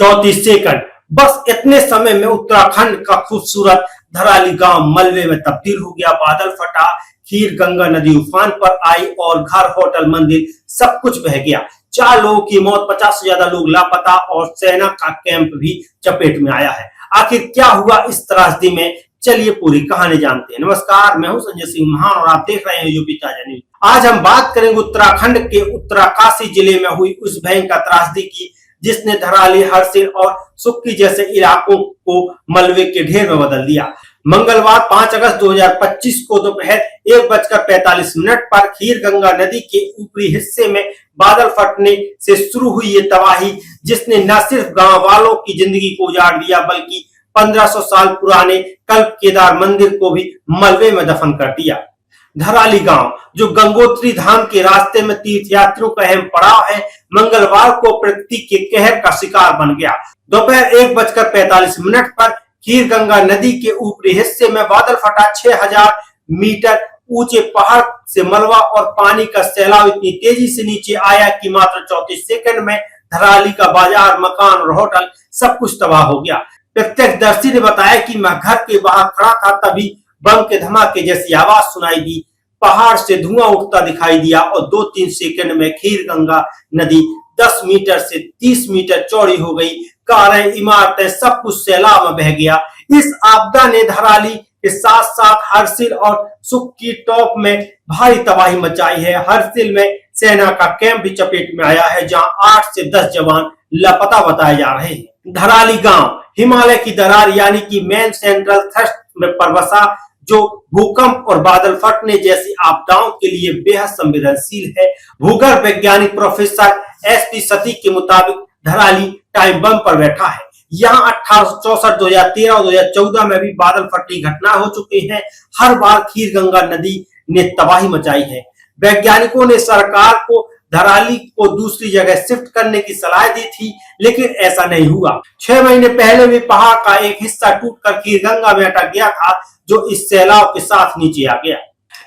34 second. बस इतने समय में उत्तराखंड का खूबसूरत धराली गांव मलबे में तब्दील हो गया। बादल फटा, खीर गंगा नदी उफान पर आई और घर, होटल, मंदिर सब कुछ बह गया। 4 लोगों की मौत, 50 से ज्यादा लोग लापता और सेना का कैंप भी चपेट में आया है। आखिर क्या हुआ इस त्रासदी में, चलिए पूरी कहानी जानते हैं। नमस्कार, मैं हूं संजय सिंह महान और आप देख रहे हैं यूपी ताजा न्यूज। आज हम बात करेंगे उत्तराखंड के उत्तरकाशी जिले में हुई उस भयंकर त्रासदी की जिसने धराली, हरसिल और सुक्की जैसे इलाकों को मलबे के ढेर में बदल दिया। मंगलवार 5 अगस्त 2025 को दोपहर 1:45 पर खीर गंगा नदी के ऊपरी हिस्से में बादल फटने से शुरू हुई ये तबाही, जिसने न सिर्फ गांव वालों की जिंदगी को उजाड़ दिया बल्कि 1500 साल पुराने कल्प केदार मंदिर को भी मलबे में दफन कर दिया। धराली गांव, जो गंगोत्री धाम के रास्ते में तीर्थयात्रियों का अहम पड़ाव है, मंगलवार को प्रकृति के कहर का शिकार बन गया। दोपहर 1:45 पर खीर गंगा नदी के ऊपरी हिस्से में बादल फटा। 6000 मीटर ऊंचे पहाड़ से मलबा और पानी का सैलाब इतनी तेजी से नीचे आया कि मात्र 34 सेकंड में धराली का बाजार, मकान और होटल सब कुछ तबाह हो गया। प्रत्यक्षदर्शी ने बताया कि मैं घर के बाहर खड़ा था, तभी बम के धमाके जैसी आवाज सुनाई दी। पहाड़ से धुआं उठता दिखाई दिया और 2-3 सेकंड में खीर गंगा नदी 10 मीटर से 30 मीटर चौड़ी हो गई। कारें, इमारतें सब कुछ सैलाब में बह गया। इस आपदा ने धराली के साथ साथ हरसिल और सुक्की टॉप में भारी तबाही मचाई है। हरसिल में सेना का कैंप भी चपेट में आया है, जहां 8 से 10 जवान लापता बताए जा रहे हैं। धराली गांव हिमालय की दरार यानी कि मेन सेंट्रल थ्रस्ट में परवसा, जो भूकंप और बादल फटने जैसी आपदाओं के लिए बेहद संवेदनशील है। भूगर्भ वैज्ञानिक प्रोफेसर एसपी सती के मुताबिक धराली टाइम बम पर बैठा है। यहाँ 1864, 2013 और 2014 में भी बादल फटने की घटना हो चुकी है। हर बार खीर गंगा नदी ने तबाही मचाई है। वैज्ञानिकों ने सरकार को धराली को दूसरी जगह शिफ्ट करने की सलाह दी थी, लेकिन ऐसा नहीं हुआ। 6 महीने पहले भी पहाड़ का एक हिस्सा टूटकर खीर गंगा में अटक गया था, जो इस सैलाब के साथ नीचे आ गया।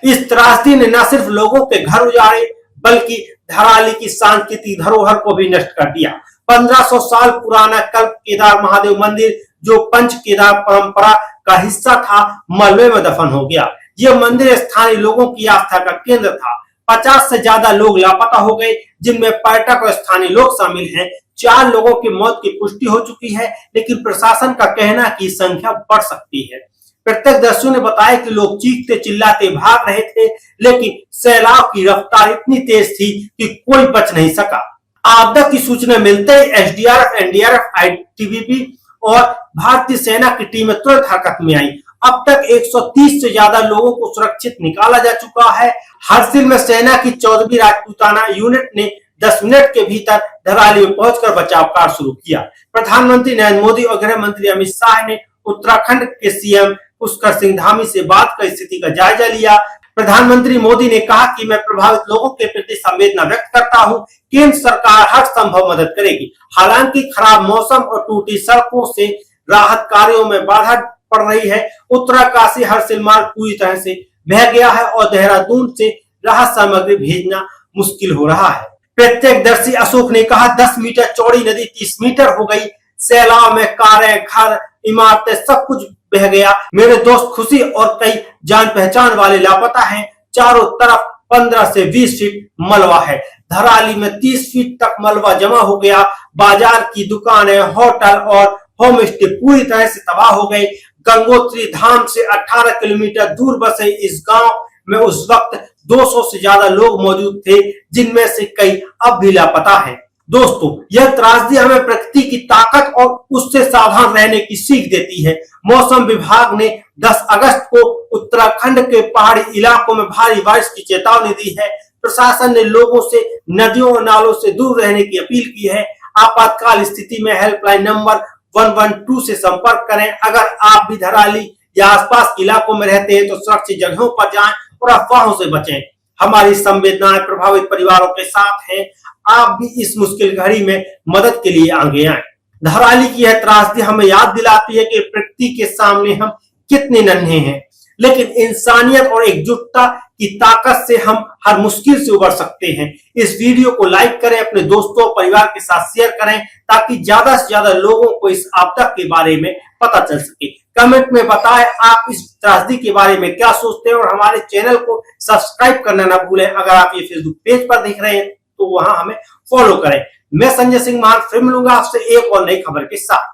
इस त्रासदी ने न सिर्फ लोगों के घर उजाड़े बल्कि धराली की सांस्कृतिक धरोहर को भी नष्ट कर दिया। 1500 साल पुराना कल्प केदार महादेव मंदिर, जो पंच केदार परंपरा का हिस्सा था, मलबे में दफन हो गया। यह मंदिर स्थानीय लोगों की आस्था का केंद्र था। 50 से ज्यादा लोग लापता हो गए, जिनमें पर्यटक और स्थानीय लोग शामिल हैं। 4 लोगों की मौत की पुष्टि हो चुकी है, लेकिन प्रशासन का कहना कि संख्या बढ़ सकती है। प्रत्यक्षदर्शियों ने बताया कि लोग चीखते चिल्लाते भाग रहे थे, लेकिन सैलाब की रफ्तार इतनी तेज थी कि कोई बच नहीं सका। आपदा की सूचना मिलते ही एसडीआरएफ, एनडीआरएफ, आईटीबीपी और भारतीय सेना की टीमें तुरंत हरकत में आई। अब तक 130 से ज्यादा लोगों को सुरक्षित निकाला जा चुका है। हरसिल में सेना की 14वीं राजपूताना यूनिट ने 10 मिनट के भीतर धराली में पहुंचकर बचाव कार्य शुरू किया। प्रधानमंत्री नरेंद्र मोदी और गृह मंत्री अमित शाह ने उत्तराखंड के सीएम पुष्कर सिंह धामी से बात कर स्थिति का जायजा लिया। प्रधानमंत्री मोदी ने कहा कि मैं प्रभावित लोगों के प्रति संवेदना व्यक्त करता हूं। केंद्र सरकार हर संभव मदद करेगी। हालांकि खराब मौसम और टूटी सड़कों से राहत कार्यों में बाधा पड़ रही है। उत्तरकाशी हरसिल मार्ग पूरी तरह से बह गया है और देहरादून से राहत सामग्री भेजना मुश्किल हो रहा है। प्रत्यक्षदर्शी अशोक ने कहा, 10 मीटर चौड़ी नदी 30 मीटर हो गई। सैलाब में कारें, घर, इमारतें सब कुछ बह गया। मेरे दोस्त खुशी और कई जान पहचान वाले लापता हैं। चारों तरफ 15 से 20 फीट मलबा है। धराली में 30 फीट तक मलबा जमा हो गया। बाजार की दुकानें, होटल और होम स्टे पूरी तरह से तबाह हो गए। गंगोत्री धाम से 18 किलोमीटर दूर बसे इस गांव में उस वक्त 200 से ज्यादा लोग मौजूद थे, जिनमें से कई अब भी लापता हैं। दोस्तों, यह त्रासदी हमें प्रकृति की ताकत और उससे सावधान रहने की सीख देती है। मौसम विभाग ने 10 अगस्त को उत्तराखंड के पहाड़ी इलाकों में भारी बारिश की चेतावनी दी है। प्रशासन ने लोगों से नदियों और नालों से दूर रहने की अपील की है। आपातकाल स्थिति में हेल्पलाइन नंबर 112 से संपर्क करें। अगर आप भी धराली या आसपास के इलाकों में रहते हैं तो सुरक्षित जगहों पर जाएं और अफवाहों से बचें। हमारी संवेदनाएं प्रभावित परिवारों के साथ हैं। आप भी इस मुश्किल घड़ी में मदद के लिए आगे आएं। धराली की यह त्रासदी हमें याद दिलाती है कि प्रकृति के सामने हम कितने नन्हे हैं। लेकिन इंसानियत और एकजुटता की ताकत से हम हर मुश्किल से उबर सकते हैं। इस वीडियो को लाइक करें, अपने दोस्तों परिवार के साथ शेयर करें ताकि ज्यादा से ज्यादा लोगों को इस आपदा के बारे में पता चल सके। कमेंट में बताएं आप इस त्रासदी के बारे में क्या सोचते हैं और हमारे चैनल को सब्सक्राइब करना ना भूलें। अगर आप ये फेसबुक पेज पर देख रहे हैं तो वहां हमें फॉलो करें। मैं संजय सिंह मान फिर मिलूंगा आपसे एक और नई खबर के साथ।